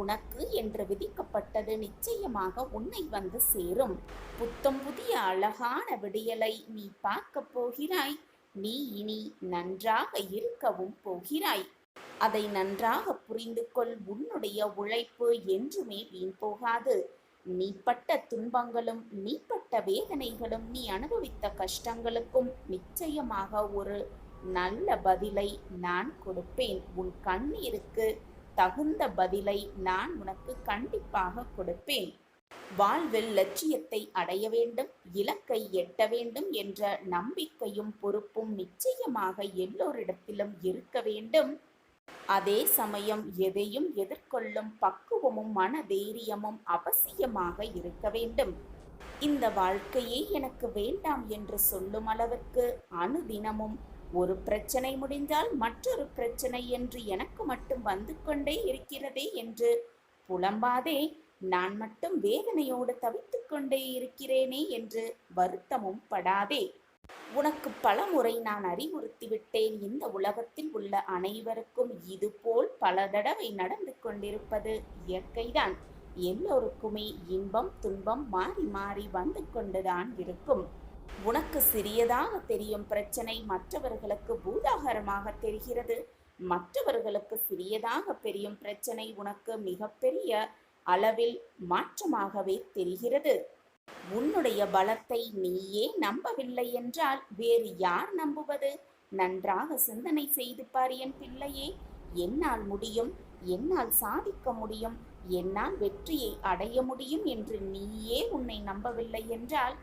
உனக்கு என்று விதிக்கப்பட்டது நிச்சயமாக உன்னை வந்து சேரும். புத்தம் புதிய அழகான விடியலை நீ பார்க்கப் போகிறாய். நீ இனி நன்றாக இருக்கவும் போகிறாய். அதை நன்றாக புரிந்து கொள். உன்னுடைய உழைப்பு என்றுமே வீண் போகாது. நீ பட்ட துன்பங்களும் நீ பட்ட வேதனைகளும் நீ அனுபவித்த கஷ்டங்களுக்கும் நிச்சயமாக ஒரு நல்ல பதிலை நான் கொடுப்பேன். உன் கண்ணீருக்கு தகுந்த பதிலை நான் உனக்கு கண்டிப்பாக கொடுப்பேன். வாழ்வில் லட்சியத்தை அடைய வேண்டும், இலக்கை எட்ட வேண்டும் என்ற நம்பிக்கையும் பொறுப்பும் நிச்சயமாக எல்லோரிடத்திலும் இருக்க வேண்டும். அதே சமயம் எதையும் எதிர்கொள்ளும் பக்குவமும் மன தைரியமும் அவசியமாக இருக்க வேண்டும். இந்த வாழ்க்கையே எனக்கு வேண்டாம் என்று சொல்லும் அளவிற்கு அனுதினமும் ஒரு பிரச்சனை முடிந்தால் மற்றொரு பிரச்சனை என்று எனக்கு மட்டும் வந்து கொண்டே இருக்கிறதே என்று புலம்பாதே. நான் மட்டும் வேதனையோடு தவித்துக் கொண்டே இருக்கிறேனே என்று வருத்தமும் படாதே. உனக்கு பல முறை நான் அறிவுறுத்திவிட்டேன். இந்த உலகத்தில் உள்ள அனைவருக்கும் இதுபோல் பல தடவை நடந்து கொண்டிருப்பது இயற்கைதான். எல்லோருக்குமே இன்பம் துன்பம் மாறி மாறி வந்து கொண்டுதான் இருக்கும். உனக்கு சிறியதாக தெரியும் பிரச்சனை மற்றவர்களுக்கு பூதாகரமாக தெரிகிறது. மற்றவர்களுக்கு சிறியதாக தெரியும் பிரச்சனை உனக்கு மிகப்பெரிய அளவில் மாற்றமாகவே தெரிகிறது. உன்னுடைய பலத்தை நீயே நம்பவில்லை என்றால் வேறு யார் நம்புவது? நன்றாக சிந்தனை செய்து பார் என் பிள்ளையே. என்னால் முடியும், என்னால் சாதிக்க முடியும், என்னால் வெற்றியை அடைய முடியும் என்று நீயே உன்னை நம்பவில்லை என்றால்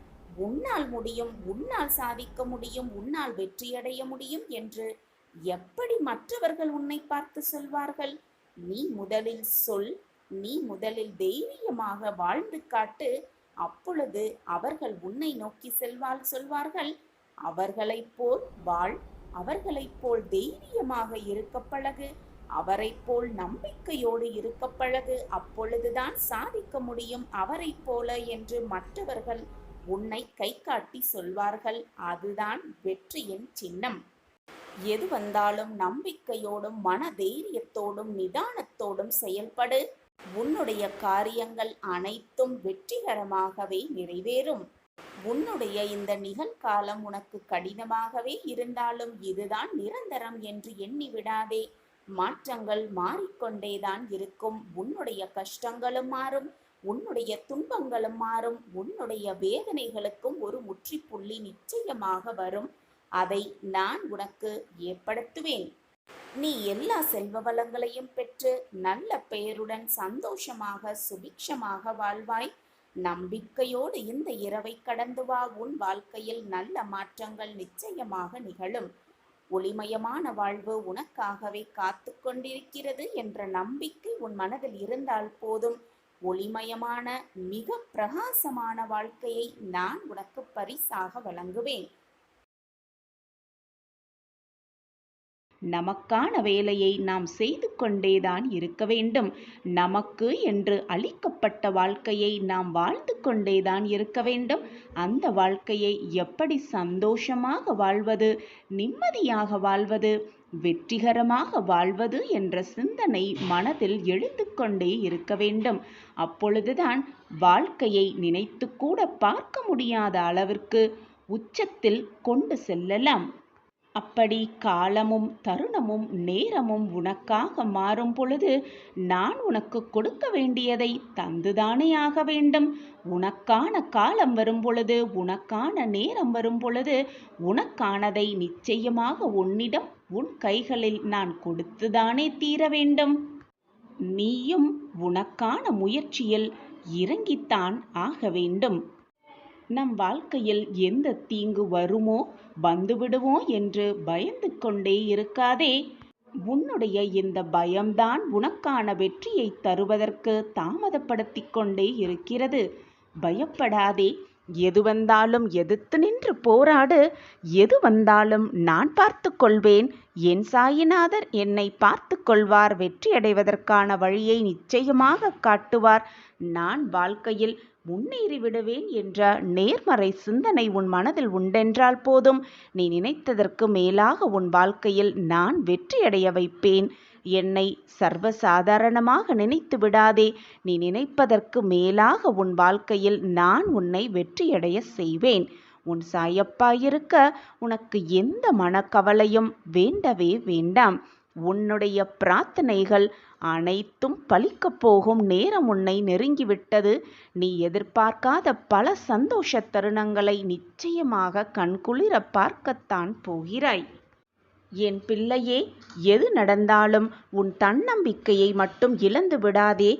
உன்னால் முடியும், உன்னால் சாதிக்க முடியும், உன்னால் வெற்றியடைய முடியும் என்று எப்படி மற்றவர்கள் உன்னை பார்த்து சொல்வார்கள்? நீ முதலில் சொல், நீ முதலில் தைரியமாக வாழ்ந்து காட்டு. அப்பொழுது அவர்கள் உன்னை நோக்கி சொல்வார்கள். அவர்களைப் போல் வாழ், அவர்களைப் போல் தைரியமாக இருக்க பழகு, அவரைப் போல் நம்பிக்கையோடு இருக்க பழகு. அப்பொழுதுதான் சாதிக்க முடியும் அவரைப் போல என்று மற்றவர்கள் உன்னை கை காட்டி சொல்வார்கள். அதுதான் வெற்றியின் சின்னம். எது வந்தாலும் நம்பிக்கையோடும் மன தைரியத்தோடும் நிதானத்தோடும் செயல்படு. உன்னுடைய காரியங்கள் அனைத்தும் வெற்றிகரமாகவே நிறைவேறும். உன்னுடைய இந்த நிகழ்காலம் உனக்கு கடினமாகவே இருந்தாலும் இதுதான் நிரந்தரம் என்று எண்ணி விடாதே. மாற்றங்கள் மாறிக்கொண்டேதான் இருக்கும். உன்னுடைய கஷ்டங்களும் மாறும், உன்னுடைய துன்பங்களும் மாறும், உன்னுடைய வேதனைகளுக்கும் ஒரு முற்றுப்புள்ளி நிச்சயமாக வரும். அதை நான் உனக்கு ஏற்படுத்துவேன். நீ எல்லா செல்வ வளங்களையும் பெற்று நல்ல பெயருடன் சந்தோஷமாக சுபிக்ஷமாக வாழ்வாய். நம்பிக்கையோடு இந்த இரவை கடந்து வா. உன் வாழ்க்கையில் நல்ல மாற்றங்கள் நிச்சயமாக நிகழும். ஒளிமயமான வாழ்வு உனக்காகவே காத்து கொண்டிருக்கிறது என்ற நம்பிக்கை உன் மனதில் இருந்தால் போதும். ஒளிமயமான மிக பிரகாசமான வாழ்க்கையை நான் உனக்கு பரிசாக வழங்குவேன். நமக்கான வேலையை நாம் செய்து கொண்டேதான் இருக்க வேண்டும். நமக்கு என்று அளிக்கப்பட்ட வாழ்க்கையை நாம் வாழ்ந்து கொண்டேதான் இருக்க வேண்டும். அந்த வாழ்க்கையை எப்படி சந்தோஷமாக வாழ்வது, நிம்மதியாக வாழ்வது, வெற்றிகரமாக வாழ்வது என்ற சிந்தனை மனதில் எழுந்து கொண்டே இருக்க வேண்டும். அப்பொழுதுதான் வாழ்க்கையை நினைத்து கூட பார்க்க முடியாத அளவிற்கு உச்சத்தில் கொண்டு செல்லலாம். அப்படி காலமும் தருணமும் நேரமும் உனக்காக மாறும் பொழுது நான் உனக்கு கொடுக்க வேண்டியதை தந்துதானே ஆக வேண்டும். உனக்கான காலம் வரும் பொழுது, உனக்கான நேரம் வரும் பொழுது உனக்கானதை நிச்சயமாக உன்னிடம் உன் கைகளில் நான் கொடுத்துதானே தீர வேண்டும். நீயும் உனக்கான முயற்சியில் இறங்கித்தான் ஆக வேண்டும். நம் வாழ்க்கையில் எந்த தீங்கு வருமோ வந்துவிடுமோ என்று பயந்து கொண்டே இருக்காதே. உன்னுடைய இந்த பயம்தான் உனக்கான வெற்றியை தருவதற்கு தாமதப்படுத்தி கொண்டே இருக்கிறது. பயப்படாதே. எது வந்தாலும் எதிர்த்து நின்று போராடு. எது வந்தாலும் நான் பார்த்து கொள்வேன். என் சாயிநாதர் என்னை பார்த்து கொள்வார். வெற்றியடைவதற்கான வழியை நிச்சயமாக காட்டுவார். நான் வாழ்க்கையில் முன்னேறி விடுவேன் என்ற நேர்மறை சிந்தனை உன் மனதில் உண்டென்றால் போதும். நீ நினைத்ததற்கு மேலாக உன் வாழ்க்கையில் நான் வெற்றியடைய வைப்பேன். என்னை சர்வசாதாரணமாக நினைத்து விடாதே. நீ நினைப்பதற்கு மேலாக உன் வாழ்க்கையில் நான் உன்னை வெற்றியடைய செய்வேன். உன் சாயப்பா இருக்க உனக்கு எந்த மனக்கவலையும் வேண்டவே வேண்டாம். உன்னுடைய பிரார்த்தனைகள் அனைத்தும் பலிக்கப் போகும் நேரம் உன்னை நெருங்கிவிட்டது. நீ எதிர்பார்க்காத பல சந்தோஷ தருணங்களை நிச்சயமாக கண்குளிர பார்க்கத்தான் போகிறாய். என் பிள்ளையே, எது நடந்தாலும் உன் தன்னம்பிக்கையை மட்டும் இழந்து விடாதே.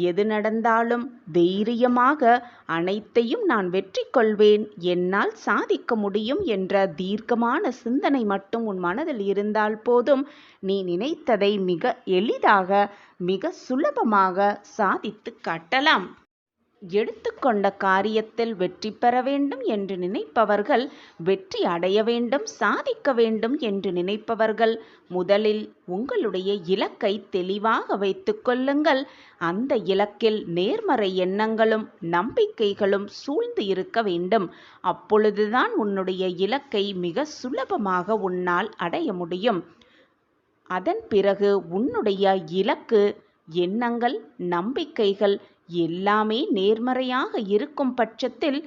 எது நடந்தாலும் தைரியமாக அனைத்தையும் நான் வெற்றி கொள்வேன், என்னால் சாதிக்க முடியும் என்ற தீர்க்கமான சிந்தனை மட்டும் உன் மனதில் இருந்தால் போதும். நீ நினைத்ததை மிக எளிதாக, மிக சுலபமாக சாதித்து காட்டலாம். எடுத்துக்கொண்ட காரியத்தில் வெற்றி பெற வேண்டும் என்று நினைப்பவர்கள், வெற்றி அடைய வேண்டும், சாதிக்க வேண்டும் என்று நினைப்பவர்கள் முதலில் உங்களுடைய இலக்கை தெளிவாக வைத்துக் கொள்ளுங்கள். அந்த இலக்கில் நேர்மறை எண்ணங்களும் நம்பிக்கைகளும் சூழ்ந்து இருக்க வேண்டும். அப்பொழுதுதான் உன்னுடைய இலக்கை மிக சுலபமாக உன்னால் அடைய முடியும். அதன் பிறகு உன்னுடைய இலக்கு, எண்ணங்கள், நம்பிக்கைகள் எல்லாமே நேர்மறையாக இருக்கும் பட்சத்தில்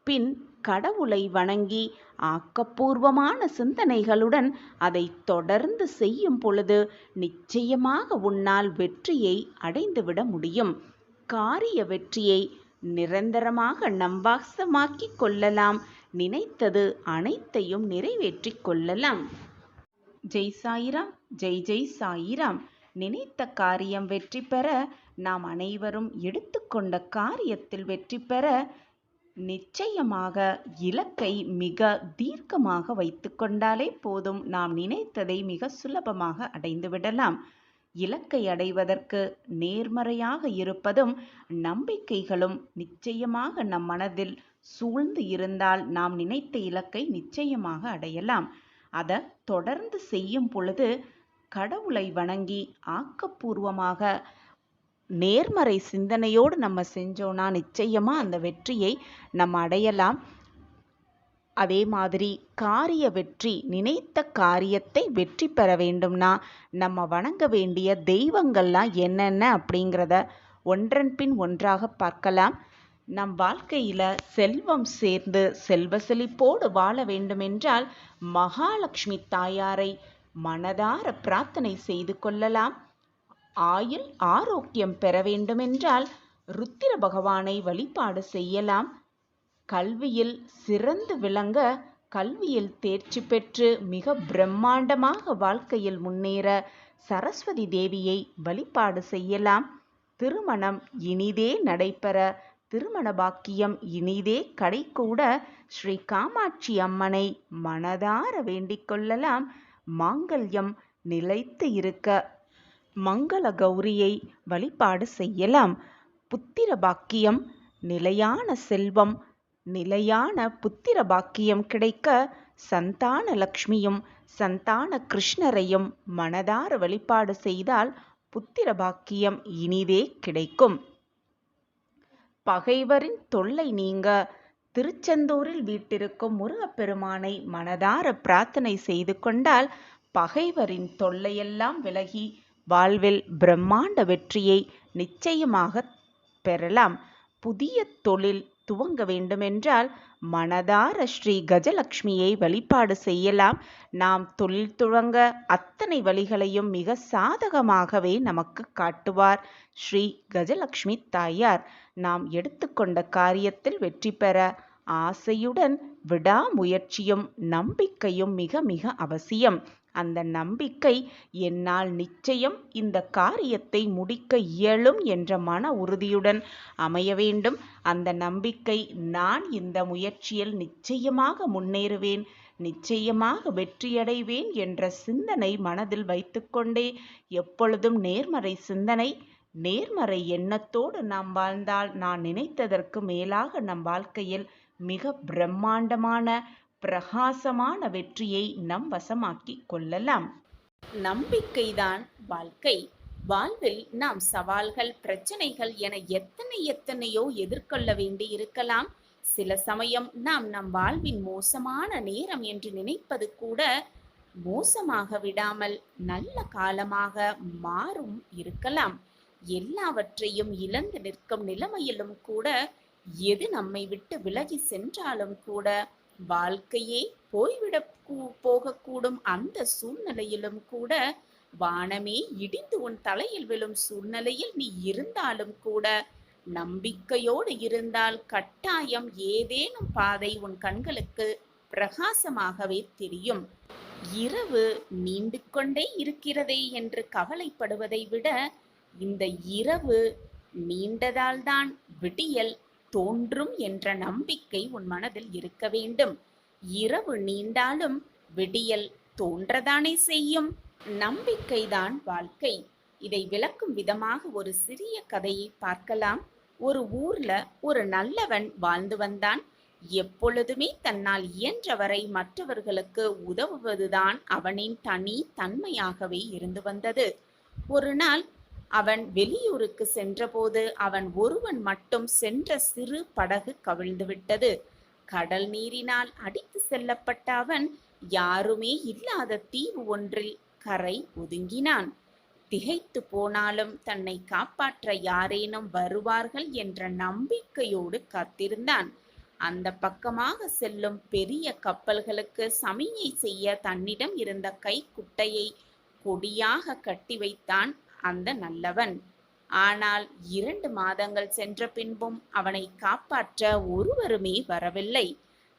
பின் கடவுளை வணங்கி ஆக்கப்பூர்வமான சிந்தனைகளுடன் அதை தொடர்ந்து செய்யும் பொழுது நிச்சயமாக உன்னால் வெற்றியை அடைந்துவிட முடியும். காரிய வெற்றியை நிரந்தரமாக நம்பாசமாக்கிக் கொள்ளலாம். நினைத்தது அனைத்தையும் நிறைவேற்றிக் கொள்ளலாம். ஜெய் சாயிராம், ஜெய் ஜெய் சாயிராம். நினைத்த காரியம் வெற்றி பெற, நாம் அனைவரும் எடுத்துக்கொண்ட காரியத்தில் வெற்றி பெற நிச்சயமாக இலக்கை மிக தீர்க்கமாக வைத்து கொண்டாலே போதும். நாம் நினைத்ததை மிக சுலபமாக அடைந்துவிடலாம். இலக்கை அடைவதற்கு நேர்மறையாக இருப்பதும் நம்பிக்கைகளும் நிச்சயமாக நம் மனதில் சூழ்ந்து இருந்தால் நாம் நினைத்த இலக்கை நிச்சயமாக அடையலாம். அதை தொடர்ந்து செய்யும் பொழுது கடவுளை வணங்கி ஆக்கப்பூர்வமாக நேர்மறை சிந்தனையோடு நம்ம செஞ்சோன்னா நிச்சயமா அந்த வெற்றியை நம்ம அடையலாம். அதே மாதிரி காரிய வெற்றி, நினைத்த காரியத்தை வெற்றி பெற வேண்டும்னா நம்ம வணங்க வேண்டிய தெய்வங்கள்லாம் என்னென்ன அப்படிங்கிறத ஒன்றன் பின் ஒன்றாக பார்க்கலாம். நம் வாழ்க்கையில் செல்வம் சேர்ந்து செல்வ செழிப்போடு வாழ வேண்டுமென்றால் மகாலட்சுமி தாயாரை மனதார பிரார்த்தனை செய்து கொள்ளலாம். ஆயுள் ஆரோக்கியம் பெற வேண்டுமென்றால் ருத்திர பகவானை வழிபாடு செய்யலாம். கல்வியில் சிறந்து விளங்க, கல்வியில் தேர்ச்சி பெற்று மிக பிரம்மாண்டமாக வாழ்க்கையில் முன்னேற சரஸ்வதி தேவியை வழிபாடு செய்யலாம். திருமணம் இனிதே நடைபெற, திருமண பாக்கியம் இனிதே கடைகூட ஸ்ரீ காமாட்சி அம்மனை மனதார வேண்டிக் கொள்ளலாம். மாங்கல்யம் நிலைத்து இருக்க மங்கள கௌரியை வழிபாடு செய்யலாம். புத்திர பாக்கியம், நிலையான செல்வம், நிலையான புத்திர பாக்கியம் கிடைக்க சந்தான லக்ஷ்மியும் சந்தான கிருஷ்ணரையும் மனதார வழிபாடு செய்தால் புத்திர பாக்கியம் இனிதே கிடைக்கும். பகைவரின் தொல்லை நீங்க திருச்செந்தூரில் வீட்டிருக்கும் முருகப்பெருமானை மனதார பிரார்த்தனை செய்து கொண்டால் பகைவரின் தொல்லையெல்லாம் விலகி வாழ்வில் பிரம்மாண்ட வெற்றியை நிச்சயமாக பெறலாம். புதிய தொழில் துவங்க வேண்டுமென்றால் மனதார ஸ்ரீ கஜலட்சுமியை வழிபாடு செய்யலாம். நாம் தொழில் துவங்க அத்தனை வழிகளையும் மிக சாதகமாகவே நமக்கு காட்டுவார் ஸ்ரீ கஜலட்சுமி தாயார். நாம் எடுத்துக்கொண்ட காரியத்தில் வெற்றி பெற ஆசையுடன் விடாமுயற்சியும் நம்பிக்கையும் மிக மிக அவசியம். அந்த நம்பிக்கை என்னால் நிச்சயம் இந்த காரியத்தை முடிக்க இயலும் என்ற மன உறுதியுடன் அமைய வேண்டும். அந்த நம்பிக்கை, நான் இந்த முயற்சியில் நிச்சயமாக முன்னேறுவேன், நிச்சயமாக வெற்றியடைவேன் என்ற சிந்தனை மனதில் வைத்துக்கொண்டே எப்பொழுதும் நேர்மறை சிந்தனை, நேர்மறை எண்ணத்தோடு நாம் வாழ்ந்தால் நான் நினைத்ததற்கு மேலாக நம் வாழ்க்கையில் மிக பிரம்மாண்டமான பிரகாசமான வெற்றியை நம் வசமாக்கி கொள்ளலாம். நம்பிக்கைதான் வாழ்க்கை. வாழ்வில் நாம் சவால்கள், பிரச்சனைகள் என எத்தனையோ எதிர்கொள்ள வேண்டி இருக்கலாம். சில சமயம் நாம் நம் வாழ்வின் மோசமான நேரம் என்று நினைப்பது கூட மோசமாக விடாமல் நல்ல காலமாக மாறும் இருக்கலாம். எல்லாவற்றையும் இழந்து நிற்கும் நிலைமையிலும் கூட, எது நம்மை விட்டு விலகி சென்றாலும் கூட, வாழ்க்கையே போகக்கூடும் அந்த சூழ்நிலையிலும் கூட, வானமே இடிந்து உன் தலையில் விழும் சூழ்நிலையில் நீ இருந்தாலும் கூட, நம்பிக்கையோடு இருந்தால் கட்டாயம் ஏதேனும் பாதை உன் கண்களுக்கு பிரகாசமாகவே தெரியும். இரவு நீண்டு கொண்டே இருக்கிறதே என்று கவலைப்படுவதை விட, இந்த இரவு நீண்டதால்தான் விடியல் தோன்றும் என்ற நம்பிக்கை உன் மனதில் இருக்க வேண்டும். இரவு நீண்டாலும் விடியல் தோன்றதானே செய்யும். நம்பிக்கைதான் வாழ்க்கை. இதை விளக்கும் விதமாக ஒரு சிறிய கதையை பார்க்கலாம். ஒரு ஊர்ல ஒரு நல்லவன் வாழ்ந்து வந்தான். எப்பொழுதுமே தன்னால் இயன்றவரை மற்றவர்களுக்கு உதவுவதுதான் அவனின் தனி தன்மையாகவே இருந்து வந்தது. ஒரு நாள் அவன் வெளியூருக்கு சென்றபோது அவன் ஒருவன் மட்டும் சென்ற சிறு படகு கவிழ்ந்துவிட்டது. கடல் நீரினால் அடித்து செல்லப்பட்ட அவன் யாருமே இல்லாத தீவு ஒன்றில் கரை ஒதுங்கினான். திகைத்து போனாலும் தன்னை காப்பாற்ற யாரேனும் வருவார்கள் என்ற நம்பிக்கையோடு காத்திருந்தான். அந்த பக்கமாக செல்லும் பெரிய கப்பல்களுக்கு சமிஞை செய்ய தன்னிடம் இருந்த கைக்குட்டையை கொடியாக கட்டி வைத்தான் அந்த நல்லவன். ஆனால் 2 மாதங்கள் சென்ற பின்பும் அவனை காப்பாற்ற ஒருவருமே வரவில்லை.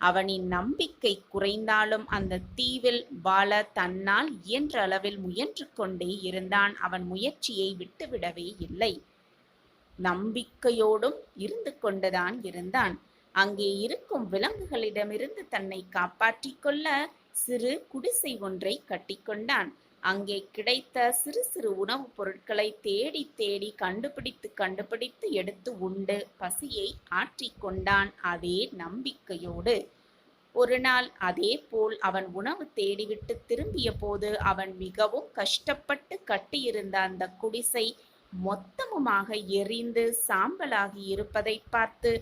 அவனின் நம்பிக்கை குறைந்தாலும் அந்த தீவில் வாழ தன்னால் இயன்ற அளவில் முயன்று கொண்டே இருந்தான். அவன் முயற்சியை விட்டுவிடவே இல்லை. நம்பிக்கையோடும் இருந்து கொண்டுதான் இருந்தான். அங்கே இருக்கும் விலங்குகளிடமிருந்து தன்னை காப்பாற்றிக் கொள்ள சிறு குடிசை ஒன்றை கட்டிக்கொண்டான். அங்கே கிடைத்த சிறு சிறு உணவுப் பொருட்களை தேடி தேடி கண்டுபிடித்து எடுத்து உண்டு பசியை ஆற்றிக்கொண்டான் அதே நம்பிக்கையோடு. ஒரு நாள் அதே போல் அவன் உணவு தேடிவிட்டு திரும்பிய போது அவன் மிகவும் கஷ்டப்பட்டு கட்டியிருந்த அந்த குடிசை மொத்தமுமாக எரிந்து சாம்பலாகி இருப்பதை பார்த்து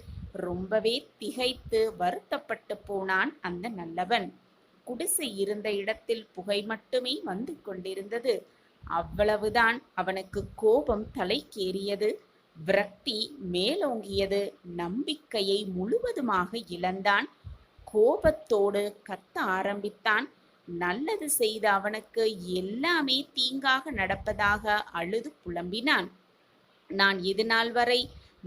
ரொம்பவே திகைத்து வருத்தப்பட்டு போனான் அந்த நல்லவன். குடிசை இருந்த இடத்தில் புகை மட்டுமே வந்து கொண்டிருந்தது. அவ்வளவுதான் அவனுக்கு கோபம் தலைக்கேறியது. விரக்தி மேலோங்கியது. நம்பிக்கையை முழுவதுமாக இழந்தான். கோபத்தோடு கத்த ஆரம்பித்தான். நல்லது செய்த அவனுக்கு எல்லாமே தீங்காக நடப்பதாக அழுது புலம்பினான். நான் இதுநாள் வரை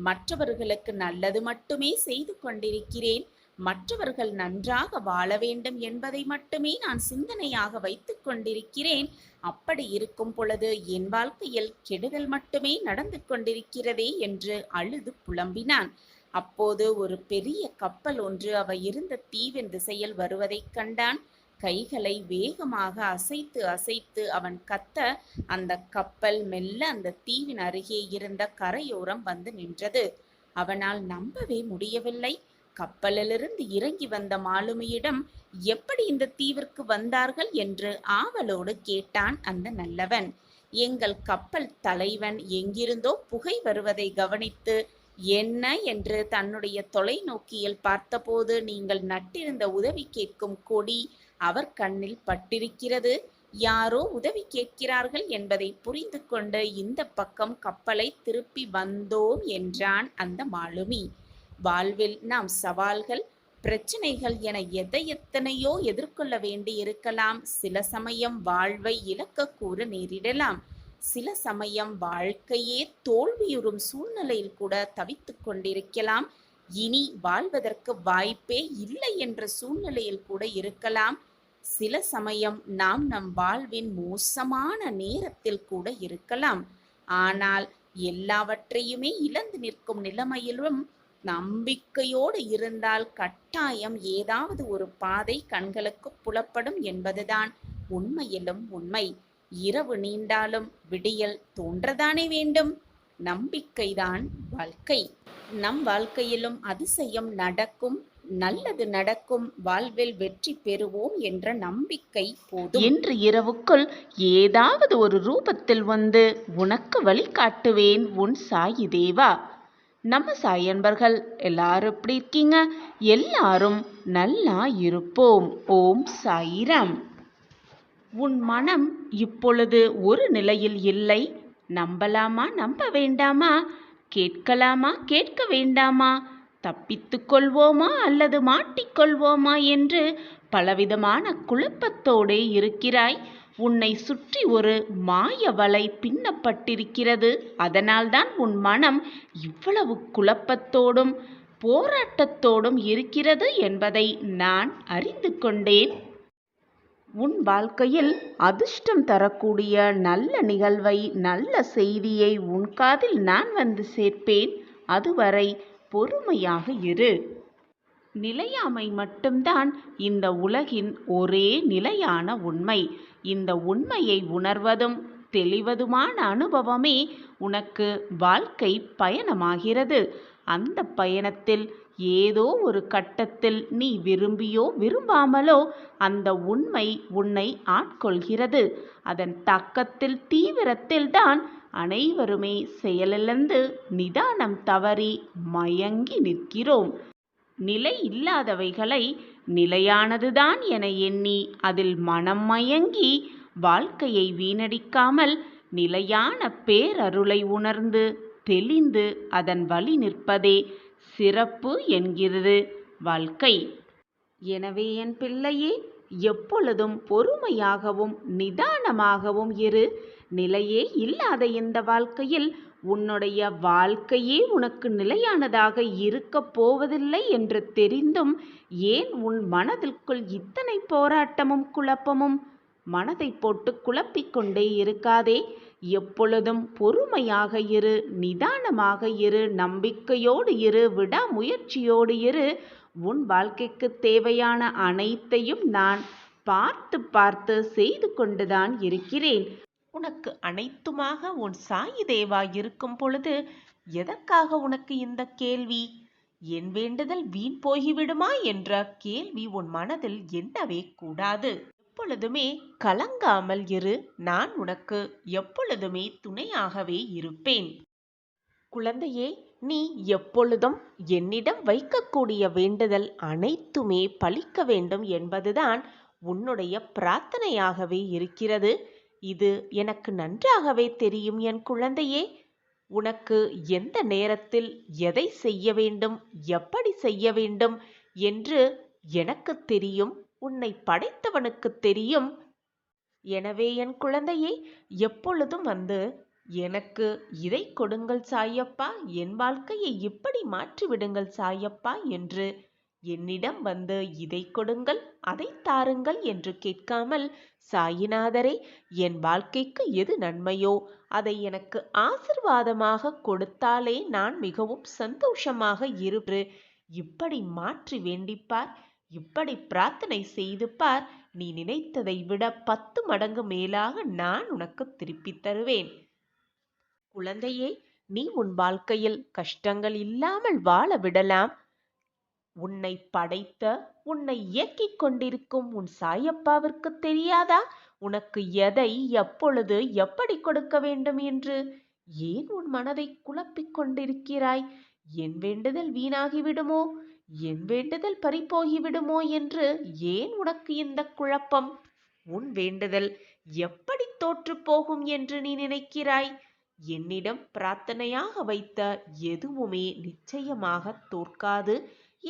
மற்றவர்களுக்கு நல்லது மட்டுமே செய்து கொண்டிருக்கிறேன். மற்றவர்கள் நன்றாக வாழ வேண்டும் என்பதை மட்டுமே நான் சிந்தனையாக வைத்துக் கொண்டிருக்கிறேன். அப்படி இருக்கும் பொழுது என் வாழ்க்கையில் கெடுதல் மட்டுமே நடந்து கொண்டிருக்கிறதே என்று அழுது புலம்பினான். அப்போது ஒரு பெரிய கப்பல் ஒன்று அவ இருந்த தீவின் திசையில் வருவதைக் கண்டான். கைகளை வேகமாக அசைத்து அசைத்து அவன் கத்த அந்த கப்பல் மெல்ல அந்த தீவின் அருகே இருந்த கரையோரம் வந்து நின்றது. அவனால் நம்பவே முடியவில்லை. கப்பலிலிருந்து இறங்கி வந்த மாலுமியிடம் எப்படி இந்த தீவிற்கு வந்தார்கள் என்று ஆவலோடு கேட்டான் அந்த நல்லவன். எங்கள் கப்பல் தலைவன் எங்கிருந்தோ புகை வருவதை கவனித்து என்ன என்று தன்னுடைய தொலைநோக்கியில் பார்த்தபோது நீங்கள் நட்டிருந்த உதவி கேட்கும் கொடி அவர் கண்ணில் பட்டிருக்கிறது. யாரோ உதவி கேட்கிறார்கள் என்பதை புரிந்து கொண்டு இந்த பக்கம் கப்பலை திருப்பி வந்தோம் என்றான் அந்த மாலுமி. வாழ்வில் நாம் சவால்கள், பிரச்சனைகள் என எத்தனையோ எதிர்கொள்ள வேண்டி இருக்கலாம். சில சமயம் வாழ்வை இழக்க கூற நேரிடலாம். சில சமயம் வாழ்க்கையே தோல்வியுறும் சூழ்நிலையில் கூட தவித்து கொண்டிருக்கலாம். இனி வாழ்வதற்கு வாய்ப்பே இல்லை என்ற சூழ்நிலையில் கூட இருக்கலாம். சில சமயம் நாம் நம் வாழ்வின் மோசமான நேரத்தில் கூட இருக்கலாம். ஆனால் எல்லாவற்றையுமே இழந்து நிற்கும் நிலைமையிலும் நம்பிக்கையோடு இருந்தால் கட்டாயம் ஏதாவது ஒரு பாதை கண்களுக்கு புலப்படும் என்பதுதான் உண்மையிலும் உண்மை. இரவு நீண்டாலும் விடியல் தோன்றதானே வேண்டும். நம்பிக்கைதான் வாழ்க்கை. நம் வாழ்க்கையிலும் அதிசயம் நடக்கும், நல்லது நடக்கும், வாழ்வில் வெற்றி பெறுவோம் என்ற நம்பிக்கை போதும். இன்று இரவுக்குள் ஏதாவது ஒரு ரூபத்தில் வந்து உனக்கு வழிகாட்டுவேன் உன் சாயி தேவா. நம்ம சாய் அன்பர்கள் எல்லாரும் எப்படி இருக்கீங்க? எல்லாரும் நல்லா இருப்போம். ஓம் சாயிராம். உன் மனம் இப்பொழுது ஒரு நிலையில் இல்லை. நம்பலாமா நம்ப வேண்டாமா, கேட்கலாமா கேட்க வேண்டாமா, தப்பித்துக் கொள்வோமா அல்லது மாட்டிக்கொள்வோமா என்று பலவிதமான குழப்பத்தோடே இருக்கிறாய். உன்னை சுற்றி ஒரு மாய வலை பின்னப்பட்டிருக்கிறது. அதனால்தான் உன் மனம் இவ்வளவு குழப்பத்தோடும் போராட்டத்தோடும் இருக்கிறது என்பதை நான் அறிந்து கொண்டேன். உன் வாழ்க்கையில் அதிர்ஷ்டம் தரக்கூடிய நல்ல நிகழ்வை, நல்ல செய்தியை உன் காதில் நான் வந்து சேர்ப்பேன். அதுவரை பொறுமையாக இரு. நிலையாமை மட்டும்தான் இந்த உலகின் ஒரே நிலையான உண்மை. இந்த உண்மையை உணர்வதும் தெளிவதுமான அனுபவமே உனக்கு வாழ்க்கை பயணமாகிறது. அந்த பயணத்தில் ஏதோ ஒரு கட்டத்தில் நீ விரும்பியோ விரும்பாமலோ அந்த உண்மை உன்னை ஆட்கொள்கிறது. அதன் தாக்கத்தில் தீவிரத்தில் தான் அனைவருமே செயலிழந்து நிதானம் தவறி மயங்கி நிற்கிறோம். நிலை இல்லாதவைகளை நிலையானதுதான் என எண்ணி அதில் மனம் மயங்கி வாழ்க்கையை வீணடிக்காமல் நிலையான பேரருளை உணர்ந்து தெளிந்து அதன் வழி நிற்பதே சிறப்பு என்கிறது வாழ்க்கை. எனவே என் பிள்ளையே, எப்பொழுதும் பொறுமையாகவும் நிதானமாகவும் இரு. நிலையே இல்லாத இந்த வாழ்க்கையில் உன்னுடைய வாழ்க்கையே உனக்கு நிலையானதாக இருக்கப் போவதில்லை என்று தெரிந்தும் ஏன் உன் மனதிற்குள் இத்தனை போராட்டமும் குழப்பமும்? மனதை போட்டு குழப்பிக்கொண்டே இருக்காதே. எப்பொழுதும் பொறுமையாக இரு, நிதானமாக இரு, நம்பிக்கையோடு இரு, விடாமுயற்சியோடு இரு. உன் வாழ்க்கைக்கு தேவையான அனைத்தையும் நான் பார்த்து பார்த்து செய்து கொண்டுதான் இருக்கிறேன். உனக்கு அனைத்துமாக உன் சாயி தேவா இருக்கும் பொழுது எதற்காக உனக்கு இந்த கேள்வி? என் வேண்டுதல் வீண் போய்விடுமா என்ற கேள்வி உன் மனதில் எண்ணவே கூடாது. எப்பொழுதுமே கலங்காமல் இரு. நான் உனக்கு எப்பொழுதுமே துணையாகவே இருப்பேன். குழந்தையே, நீ எப்பொழுதும் என்னிடம் வைக்கக்கூடிய வேண்டுதல் அனைத்துமே பலிக்க வேண்டும் என்பதுதான் உன்னுடைய பிரார்த்தனையாகவே இருக்கிறது. இது எனக்கு நன்றாகவே தெரியும் என் குழந்தையே. உனக்கு எந்த நேரத்தில் எதை செய்ய வேண்டும், எப்படி செய்ய வேண்டும் என்று எனக்கு தெரியும். உன்னை படைத்தவனுக்கு தெரியும். எனவே என் குழந்தையே, எப்பொழுதும் வந்து எனக்கு இதை கொடுங்கள் சாயப்பா, என் வாழ்க்கையை இப்படி மாற்றிவிடுங்கள் சாயப்பா என்று என்னிடம் வந்து இதை கொடுங்கள், அதை தாருங்கள் என்று கேட்காமல், சாயிநாதரே, என் வாழ்க்கைக்கு எது நன்மையோ அதை எனக்கு ஆசிர்வாதமாக கொடுத்தாலே நான் மிகவும் சந்தோஷமாக இருப்பேன். இப்படி மாற்றி வேண்டிப்பார், இப்படி பிரார்த்தனை செய்து பார். நீ நினைத்ததை விட 10 மடங்கு மேலாக நான் உனக்கு திருப்பித் தருவேன். குழந்தையே, நீ உன் வாழ்க்கையில் கஷ்டங்கள் இல்லாமல் வாழ விடலாம். உன்னை படைத்த, உன்னை இயக்கிக் கொண்டிருக்கும் உன் சாயப்பாவிற்கு தெரியாதா உனக்கு எதை எப்பொழுது எப்படி கொடுக்க வேண்டும் என்று? ஏன் உன் மனதை குழப்பிக் கொண்டிருக்கிறாய்? என் வேண்டுதல் வீணாகிவிடுமோ, என் வேண்டுதல் பறிபோகிவிடுமோ என்று ஏன் உனக்கு இந்த குழப்பம்? உன் வேண்டுதல் எப்படி தோற்று போகும் என்று நீ நினைக்கிறாய்? என்னிடம் பிரார்த்தனையாக வைத்த எதுவுமே நிச்சயமாக தோற்காது.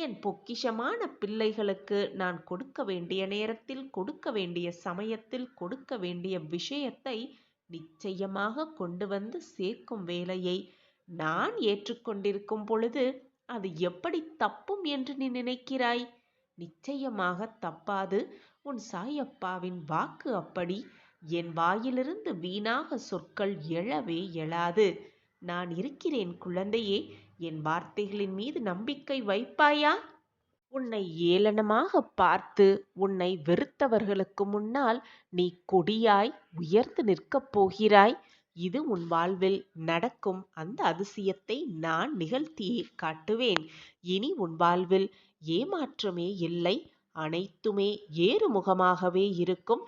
என் பொக்கிஷமான பிள்ளைகளுக்கு நான் கொடுக்க வேண்டிய நேரத்தில், கொடுக்க வேண்டிய சமயத்தில், கொடுக்க வேண்டிய விஷயத்தை நிச்சயமாக கொண்டு வந்து சேர்க்கும் வேலையை நான் ஏற்றுக்கொண்டிருக்கும் பொழுது அது எப்படி தப்பும் என்று நீ நினைக்கிறாய்? நிச்சயமாக தப்பாது. உன் சாயப்பாவின் வாக்கு அப்படி. என் வாயிலிருந்து வீணாக சொற்கள் எழவே எழாது. நான் இருக்கிறேன் குழந்தையே. என் வார்த்தைகளின் மீது நம்பிக்கை வைப்பாயா? உன்னை ஏளனமாக பார்த்து உன்னை வெறுத்தவர்களுக்கு முன்னால் நீ கொடியாய் உயர்ந்து நிற்கப் போகிறாய். இது உன் வாழ்வில் நடக்கும் அந்த அதிசயத்தை நான் நிகழ்த்தியே காட்டுவேன். இனி உன் வாழ்வில் ஏமாற்றமே இல்லை. அனைத்துமே ஏறுமுகமாகவே இருக்கும்.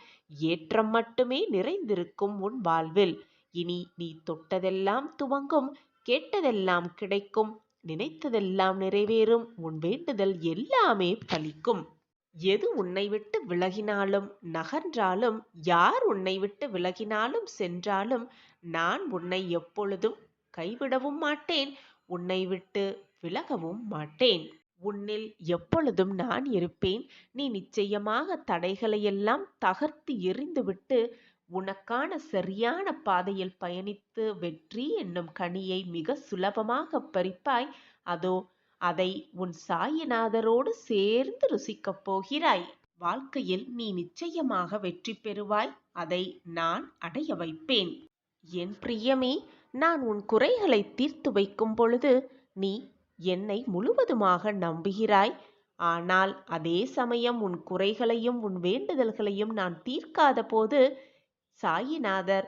ஏற்றம் மட்டுமே நிறைந்திருக்கும் உன் வாழ்வில். இனி நீ தொட்டதெல்லாம் துவங்கும், கேட்டதெல்லாம் கிடைக்கும், நினைத்ததெல்லாம் நிறைவேறும், உன் வேண்டுதல் எல்லாமே பலிக்கும். எது உன்னை விட்டு விலகினாலும் நகன்றாலும், யார் உன்னை விட்டு விலகினாலும் சென்றாலும், நான் உன்னை எப்பொழுதும் கைவிடவும் மாட்டேன், உன்னை விட்டு விலகவும் மாட்டேன். உன்னில் எப்பொழுதும் நான் இருப்பேன். நீ நிச்சயமாக தடைகளையெல்லாம் தகர்த்து எறிந்துவிட்டு உனக்கான சரியான பாதையில் பயணித்து வெற்றி என்னும் கனியை மிக சுலபமாக பறிப்பாய். அதோ அதை உன் சாயிநாதரோடு சேர்ந்து ருசிக்கப் போகிறாய். வாழ்க்கையில் நீ நிச்சயமாக வெற்றி பெறுவாய். அதை நான் அடைய வைப்பேன். என் பிரியமே, நான் உன் குறைகளை தீர்த்து வைக்கும் பொழுது நீ என்னை முழுவதுமாக நம்புகிறாய். ஆனால் அதே சமயம் உன் குறைகளையும் உன் வேண்டுதல்களையும் நான் தீர்க்காத போது சாயிநாதர்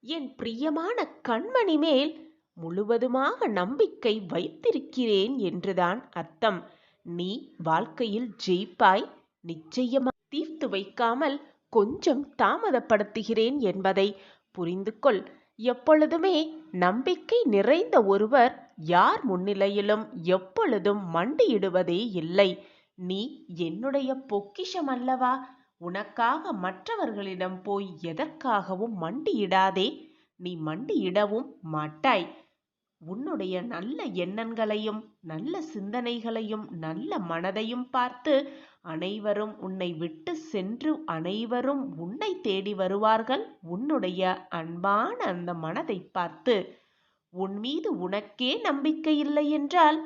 என் பிரியமான கண்மணி மேல் முழுவதுமாக நம்பிக்கை வைத்திருக்கிறேன் என்றுதான் அர்த்தம். நீ வாழ்க்கையில் ஜெயிப்பாய். நிச்சயமாக தீர்த்து வைக்காமல் கொஞ்சம் தாமதப்படுத்துகிறேன் என்பதை புரிந்து கொள். எப்பொழுதுமே நம்பிக்கை நிறைந்த ஒருவர் யார் முன்னிலையிலும் எப்பொழுதும் மண்டியிடுவதே இல்லை. நீ என்னுடைய பொக்கிஷம் அல்லவா? உனக்காக மற்றவர்களிடம் போய் எதற்காகவும் மண்டியிடாதே. நீ மண்டியிடவும் மாட்டாய். உன்னுடைய நல்ல எண்ணங்களையும் நல்ல சிந்தனைகளையும் நல்ல மனதையும் பார்த்து அனைவரும் உன்னை விட்டு சென்று அனைவரும் உன்னை தேடி வருவார்கள். உன்னுடைய அன்பான அந்த மனதை பார்த்து உன் மீது உனக்கே நம்பிக்கை இல்லை என்றால்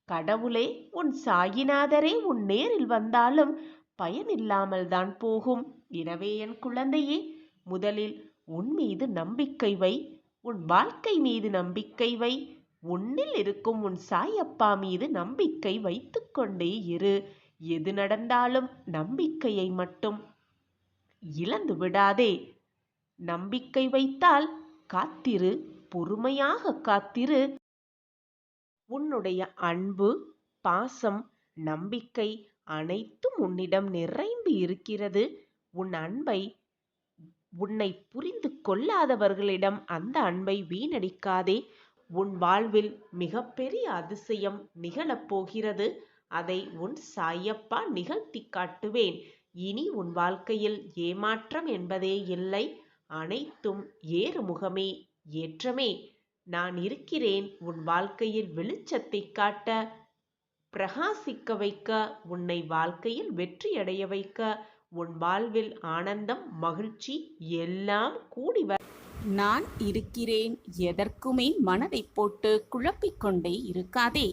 கடவுளே, உன் சாயிநாதரே உன் நேரில் வந்தாலும் பயனில்லாமல் தான் போகும். எனவே என் குழந்தையே, முதலில் உன் மீது நம்பிக்கை வை. உன் வாழ்க்கை மீது நம்பிக்கை வை. உன்னில் இருக்கும் உன் சாயப்பா மீது நம்பிக்கை வைத்துக் கொண்டே இரு. எது நடந்தாலும் நம்பிக்கையை மட்டும் இழந்து விடாதே. நம்பிக்கை வைத்தால் காத்திரு, பொறுமையாக காத்திரு. உன்னுடைய அன்பு, பாசம், நம்பிக்கை அனைத்தும் உன்னிடம் நிறைந்து இருக்கிறது. உன் அன்பை உன்னை புரிந்து கொள்ளாதவர்களிடம் அந்த அன்பை வீணடிக்காதே. உன் வாழ்வில் மிகப்பெரிய அதிசயம் நிகழப் போகிறது. அதை உன் சாயப்பா நிகழ்த்தி காட்டுவேன். இனி உன் வாழ்க்கையில் ஏமாற்றம் என்பதே இல்லை. அனைத்தும் ஏறுமுகமே, ஏற்றமே. நான் இருக்கிறேன் உன் வாழ்க்கையில் வெளிச்சத்தை காட்ட, பிரகாசிக்க வைக்க, உன்னை வாழ்க்கையில் வெற்றியடைய வைக்க. உன் வாழ்வில் ஆனந்தம், மகிழ்ச்சி எல்லாம் கூடி வர நான் இருக்கிறேன். எதற்குமே மனதை போட்டு குழப்பிக்கொண்டே இருக்காதே.